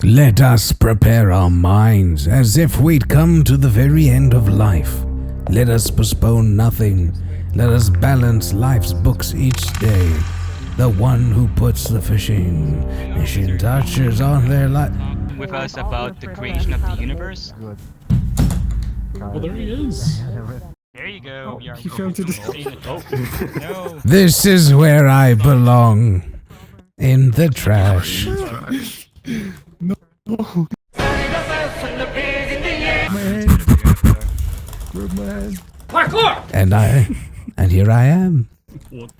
Let us prepare our minds as if we'd come to the very end of life. Let us postpone nothing. Let us balance life's books each day. The one who puts the finishing touches on their life. With us about the creation of the universe. Well, there he is. There you go. He fell to the... No. This is where I belong. In the trash. No. Man. And here I am. What?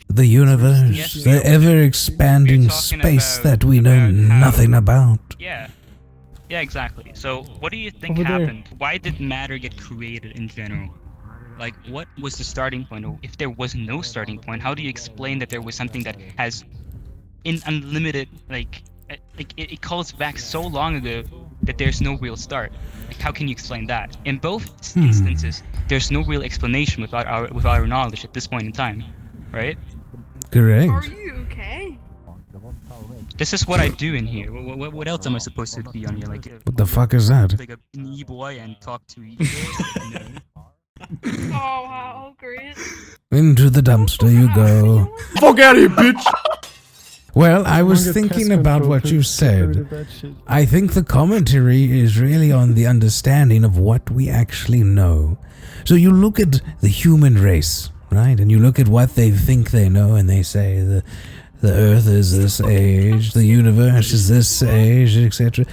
The universe, the ever-expanding space that we know nothing about. Yeah. Yeah, exactly. So, what do you think Over there. happened? Why did matter get created in general? Like, what was the starting point? Or if there was no starting point, how do you explain that there was something that has unlimited, it calls back so long ago that there's no real start? Like, how can you explain that? In both instances, there's no real explanation without our knowledge at this point in time, right? Correct. Are you okay? This is what I do in here. What else am I supposed to be on here? Like, What the fuck is that? like a e-boy and talk to each other? Oh wow, great. Into the dumpster you go. Fuck out of here, bitch! Well, I was thinking about what you said. I think the commentary is really on the understanding of what we actually know. So you look at the human race, right? And you look at what they think they know, and they say the Earth is this age, the universe is this age, etc.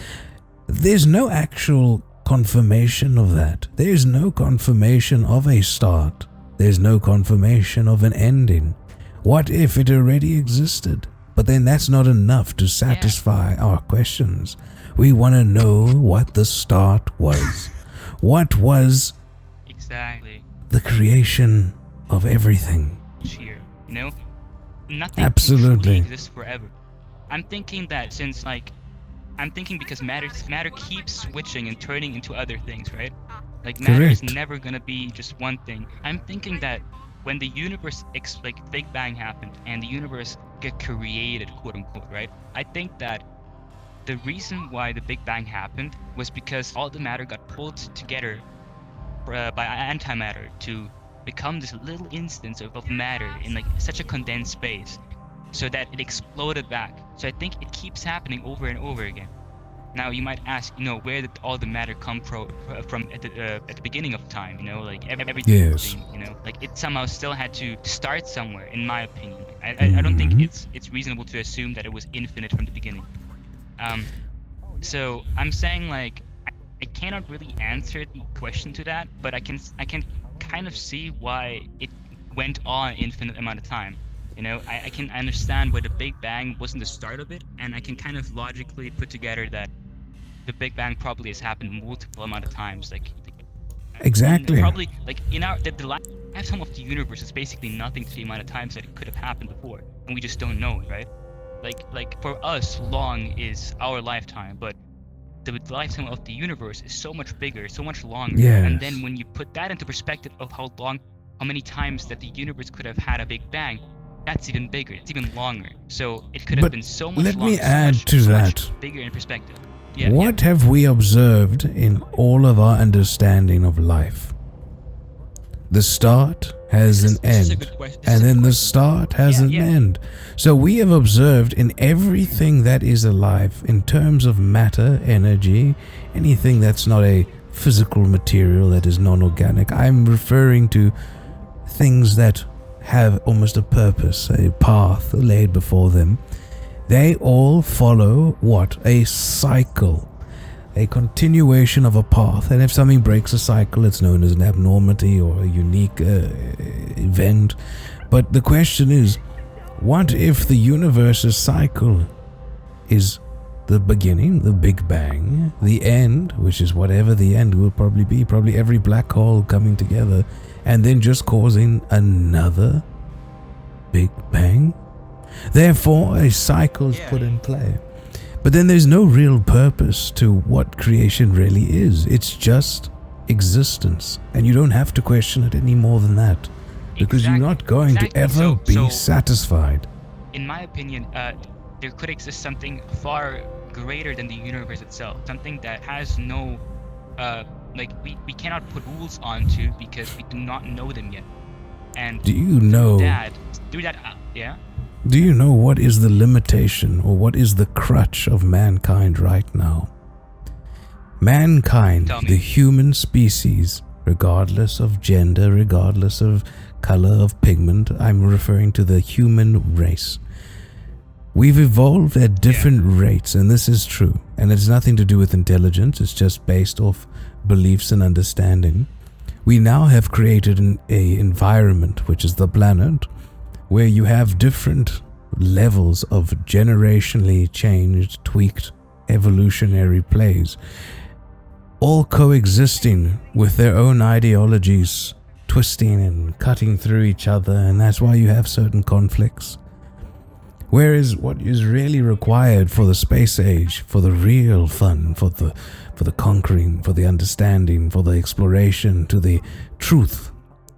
There's no actual confirmation of that. There's no confirmation of a start. There's no confirmation of an ending. What if it already existed? But then that's not enough to satisfy our questions. We want to know what the start was. What was Exactly. the creation of everything? Here, you know, nothing Absolutely. can truly exist forever. I'm thinking that since because matter keeps switching and turning into other things, right? Like matter is Correct. never gonna be just one thing. I'm thinking that when the universe Big Bang happened and the universe get created, quote unquote, right? I think that the reason why the Big Bang happened was because all the matter got pulled together by antimatter to become this little instance of matter in like such a condensed space, so that it exploded back. So I think it keeps happening over and over again. Now you might ask, where did all the matter come from at the beginning of time? Like everything, Yes. like it somehow still had to start somewhere, in my opinion. I don't think it's reasonable to assume that it was infinite from the beginning. So I'm saying like I cannot really answer the question to that, but I can kind of see why it went on an infinite amount of time. I can understand why the Big Bang wasn't the start of it, and I can kind of logically put together that the Big Bang probably has happened multiple amount of times. Exactly. Probably like the lifetime of the universe is basically nothing to the amount of times that it could have happened before, and we just don't know it, right? Like for us, long is our lifetime, but the lifetime of the universe is so much bigger, so much longer. Yes. And then when you put that into perspective of how many times that the universe could have had a Big Bang, that's even bigger. It's even longer. So it could have But been so much let longer. me add to so that. much bigger in perspective. Yeah. What have we observed in all of our understanding of life? The start has an This is a end, good question. and then the start has an Yeah. end. So we have observed in everything that is alive, in terms of matter, energy, anything that's not a physical material, that is non-organic. I'm referring to things that have almost a purpose, a path laid before them. They all follow what? A cycle. A continuation of a path. And if something breaks a cycle, it's known as an abnormality or a unique event. But the question is, what if the universe's cycle is the beginning, the Big Bang, the end, which is whatever the end will probably be, probably every black hole coming together, and then just causing another Big Bang? Therefore, a cycle is put in play. But then there's no real purpose to what creation really is. It's just existence. And you don't have to question it any more than that. Because you're not going to ever be satisfied. in my opinion, there could exist something far greater than the universe itself, something that has no, like we cannot put rules onto because we do not know them yet. And Do you know? through that, yeah. Do you know what is the limitation or what is the crutch of mankind right now? Mankind, Tell me. the human species, regardless of gender, regardless of color of pigment, I'm referring to the human race. We've evolved at different rates, and this is true. And it's nothing to do with intelligence, it's just based off beliefs and understanding. We now have created an environment, which is the planet, where you have different levels of generationally changed, tweaked, evolutionary plays, all coexisting with their own ideologies, twisting and cutting through each other, and that's why you have certain conflicts. Whereas what is really required for the space age, for the real fun, for the conquering, for the understanding, for the exploration, to the truth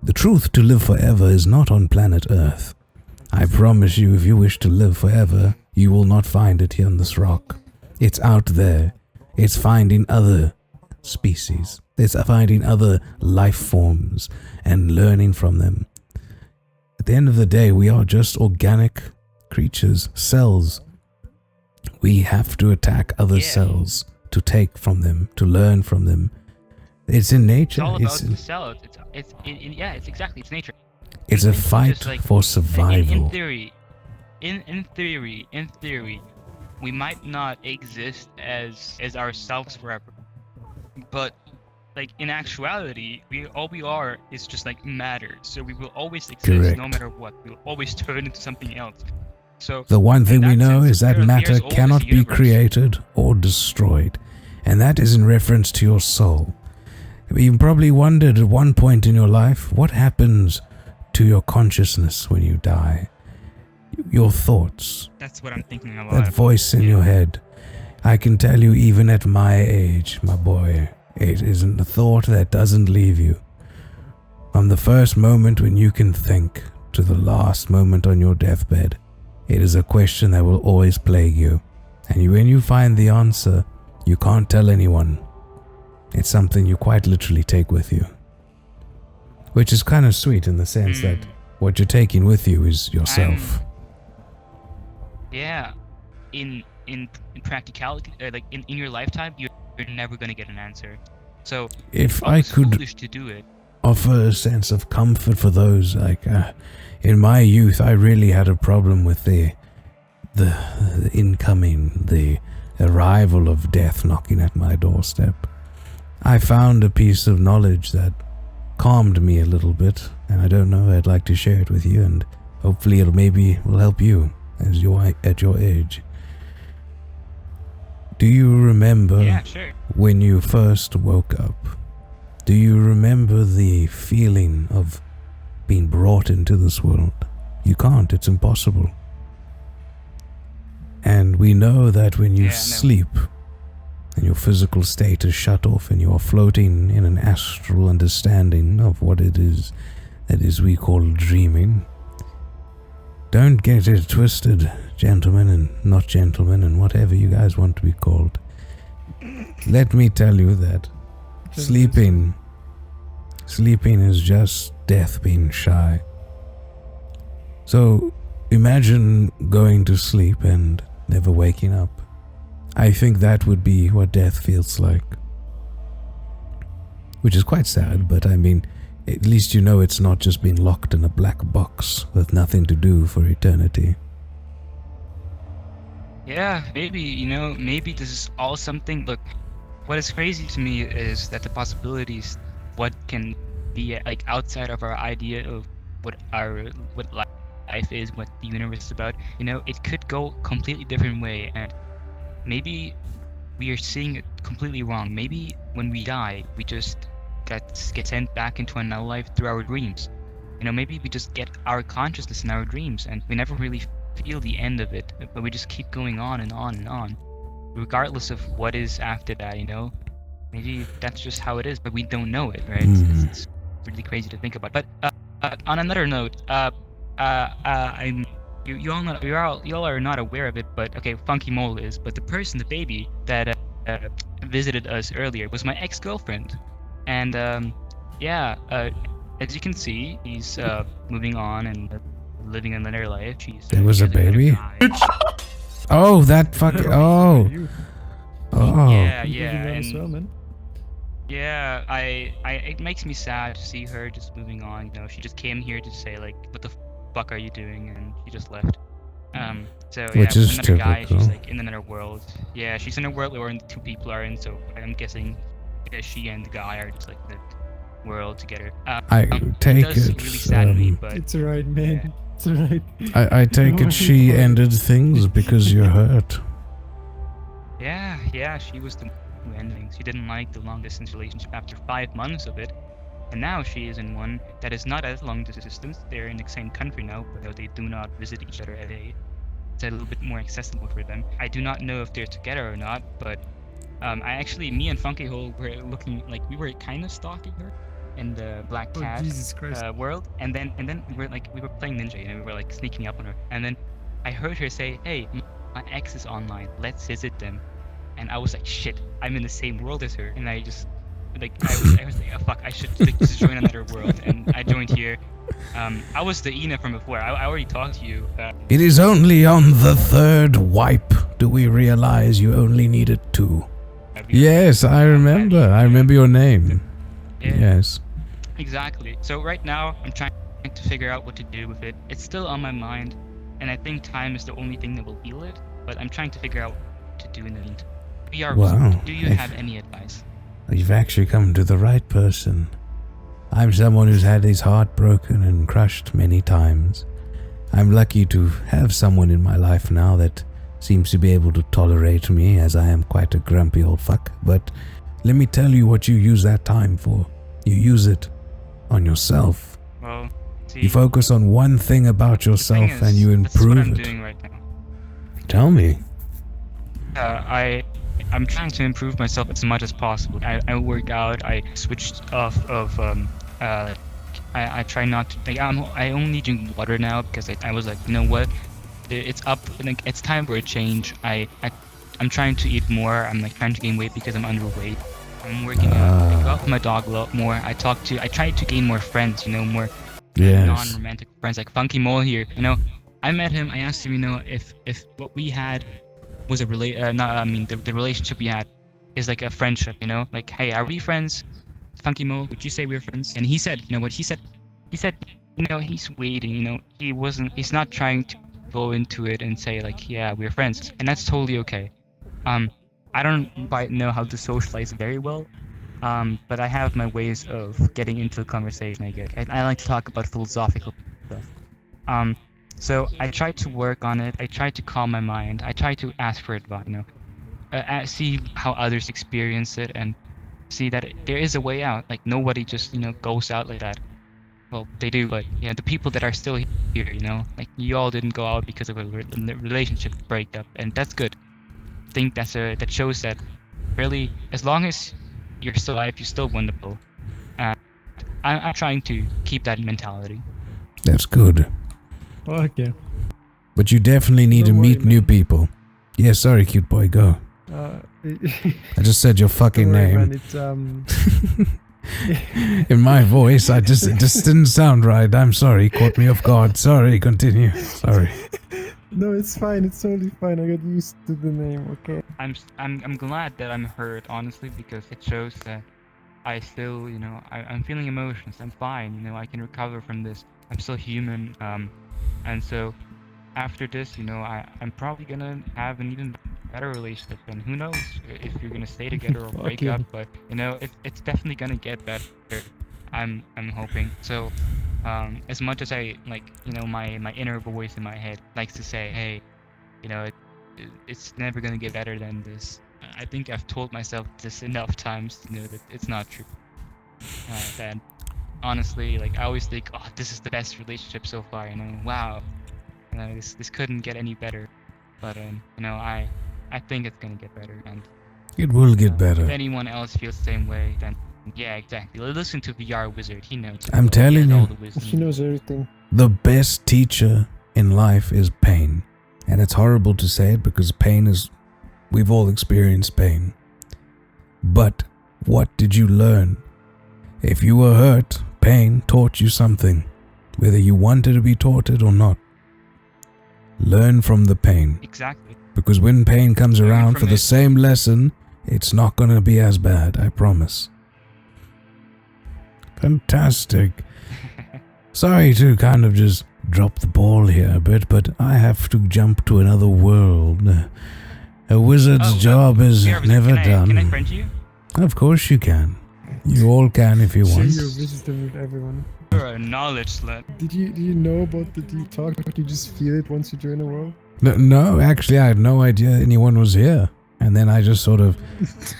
to live forever is not on planet Earth. I promise you, if you wish to live forever, you will not find it here on this rock. It's out there. It's finding other species. It's finding other life forms and learning from them. At the end of the day, we are just organic creatures, cells. We have to attack other cells to take from them, to learn from them. It's in nature. It's all about the cells. It's exactly, it's nature. It's a fight for survival. In theory, we might not exist as ourselves forever, but like in actuality, all we are is just like matter. So we will always exist no matter what. We'll always turn into something else. So the one thing we know is that matter there's always cannot the be universe. created or destroyed, and that is in reference to your soul. You probably wondered at one point in your life, what happens to your consciousness when you die? Your thoughts, That's what I'm thinking a lot. that voice in your head. I can tell you, even at my age, my boy, it isn't a thought that doesn't leave you. From the first moment when you can think to the last moment on your deathbed, it is a question that will always plague you. And when you find the answer, you can't tell anyone. It's something you quite literally take with you. Which is kind of sweet in the sense that what you're taking with you is yourself. In practicality, like in your lifetime, you're never gonna get an answer. So If it's I could foolish to do it. offer a sense of comfort for those, like in my youth, I really had a problem with the incoming, the arrival of death knocking at my doorstep. I found a piece of knowledge that calmed me a little bit, and I don't know, I'd like to share it with you, and hopefully it will help you as you're at your age. Do you remember when you first woke up? Do you remember the feeling of being brought into this world? You can't, it's impossible. And we know that when you sleep and your physical state is shut off and you are floating in an astral understanding of what it is that is we call dreaming. Don't get it twisted, gentlemen and not gentlemen and whatever you guys want to be called. Let me tell you that sleeping is just death being shy. So imagine going to sleep and never waking up. I think that would be what death feels like. Which is quite sad, but I mean, at least you know it's not just being locked in a black box with nothing to do for eternity. Yeah, maybe this is all something. Look, what is crazy to me is that the possibilities, what can be like outside of our idea of what life is, what the universe is about. It could go completely different way, and maybe we are seeing it completely wrong. Maybe when we die, we just get sent back into another life through our dreams. Maybe we just get our consciousness in our dreams, and we never really feel the end of it, but we just keep going on and on and on, regardless of what is after that. Maybe that's just how it is, but we don't know it, right? It's really crazy to think about. But on another note, y'all are not aware of it, but okay, Funky Mole is. But the person, the baby that visited us earlier was my ex-girlfriend, and yeah, as you can see, he's moving on and living another life. There was she a has another baby? guy. Oh, that fucking. Oh. You Oh. Yeah, moving yeah, on as well, and man. yeah, it makes me sad to see her just moving on. You know, she just came here to say like, "What the fuck are you doing?" and she just left. So yeah, Which is another guy, typical. she's like in another world. Yeah, she's in a world where the two people are in. So I'm guessing she and the guy are just like in the world together. I take it does it. really sadden me, but It's alright, man. It's alright. I take it she ended things because you're hurt. yeah, she was the one who ending. She didn't like the long distance relationship after 5 months of it. And now she is in one that is not as long distance. They're in the same country now, but they do not visit each other every day. It's a little bit more accessible for them. I do not know if they're together or not, but me and Funky Hole were looking like we were kind of stalking her in the Black Oh, Cat Jesus Christ. world, and then we were playing Ninja, and we were like sneaking up on her, and then I heard her say, "Hey, my ex is online. Let's visit them." And I was like, "Shit, I'm in the same world as her," and I just. Like I was like, oh, fuck, I should like, just join another world, and I joined here. I was the Ina from before. I already talked to you. It is only on the third wipe do we realize you only needed 2. Yes, I remember. I remember your name. Yeah, Yes. exactly. So right now, I'm trying to figure out what to do with it. It's still on my mind, and I think time is the only thing that will heal it. But I'm trying to figure out what to do in the meantime. Wow. Do you have any advice? You've actually come to the right person. I'm someone who's had his heart broken and crushed many times. I'm lucky to have someone in my life now that seems to be able to tolerate me, as I am quite a grumpy old fuck. But let me tell you what you use that time for. You use it on yourself. Well, see, You focus on one thing about the thing yourself is, and you that's what improve I'm it. doing right now. Tell me. I'm trying to improve myself as much as possible. I work out. I switched off of I try not to like I only drink water now because I was like, you know what, it's up, like it's time for a change. I'm trying to eat more. I'm like trying to gain weight because I'm underweight. I'm working out. I go out with my dog a lot more. I try to gain more friends, you know, more Yes. non-romantic friends like Funky Mole here. You know, I met him. I asked him, you know, if what we had was a the relationship we had is like a friendship, you know, like, hey, are we friends? Funky Mo, would you say we're friends? And he said, you know what he said, you know, he's waiting, you know, he's not trying to go into it and say like, yeah, we're friends, and that's totally okay. I don't quite know how to socialize very well, but I have my ways of getting into the conversation. I like to talk about philosophical stuff. So I try to work on it. I try to calm my mind. I try to ask for advice, you know, see how others experience it, and see that there is a way out. Like nobody just, you know, goes out like that. Well, they do, but yeah, the people that are still here, you know, like you all didn't go out because of a relationship breakup, and that's good. I think that shows that really, as long as you're still alive, you're still wonderful. I'm trying to keep that mentality. That's good. Okay. But you definitely need to Don't worry, meet new man. people. Yeah, sorry, cute boy, go. I just said your fucking Don't worry, name. man, it's In my voice, it just didn't sound right. I'm sorry, caught me off guard. Sorry, continue. Sorry. no, it's fine. It's totally fine. I got used to the name. Okay. I'm glad that I'm hurt, honestly, because it shows that I still, you know, I'm feeling emotions. I'm fine, you know, I can recover from this. I'm still human. And so after this, you know, I'm probably gonna have an even better relationship, and who knows if you're gonna stay together or break Okay. up, but you know, it's definitely gonna get better. I'm hoping. So as much as I like, you know, my inner voice in my head likes to say, hey, you know, it's never gonna get better than this. I think I've told myself this enough times to know that it's not true. That honestly, like I always think, oh, this is the best relationship so far. You know, wow, you know, this couldn't get any better. But you know, I think it's gonna get better. And It will get if better. anyone else feels the same way, then yeah, exactly. Listen to VR Wizard. He knows. I'm He telling has all you. the wisdom. She knows everything. The best teacher in life is pain. And it's horrible to say it because we've all experienced pain. But what did you learn? If you were hurt, pain taught you something, whether you wanted to be taught it or not. Learn from the pain. Exactly. Because when pain comes Learn around from for the it. same lesson, it's not going to be as bad, I promise. Fantastic. Sorry to kind of just drop the ball here a bit, but I have to jump to another world. A wizard's job is never done. Can I friend you? Of course you can. You all can if you Share want. your wisdom with everyone. You're a knowledge slut. Do you know about the deep talk? Or do you just feel it once you join a world? No, actually, I had no idea anyone was here. And then I just sort of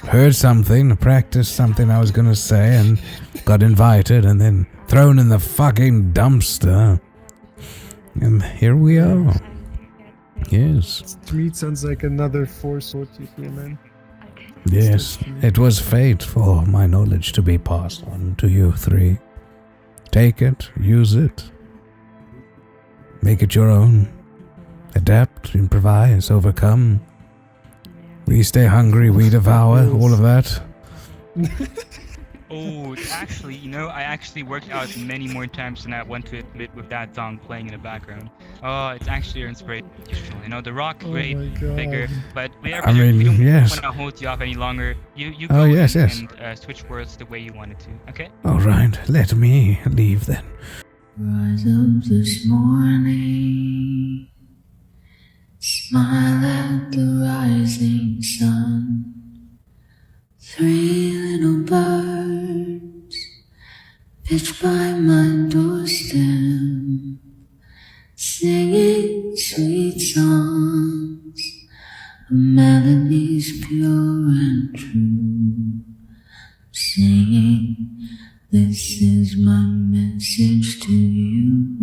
heard something, practiced something I was going to say, and got invited, and then thrown in the fucking dumpster. And here we are. Yes. To me, it sounds like another force what you feel, man. Yes. It was fate for my knowledge to be passed on to you three. Take it, use it. Make it your own. Adapt, improvise, overcome. We stay hungry, we devour, all of that. Oh, actually, I actually worked out many more times than I want to admit with that song playing in the background. Oh, it's actually inspirational. The rock, great, my God. bigger, but we I mean, don't yes. want to hold you off any longer. You Oh, go yes, and, yes. and switch words the way you wanted to, okay? Alright, let me leave then. Rise up this morning, smile at the rising sun. 3 little birds pitch by my doorstep, singing sweet songs, melodies pure and true. Singing, this is my message to you.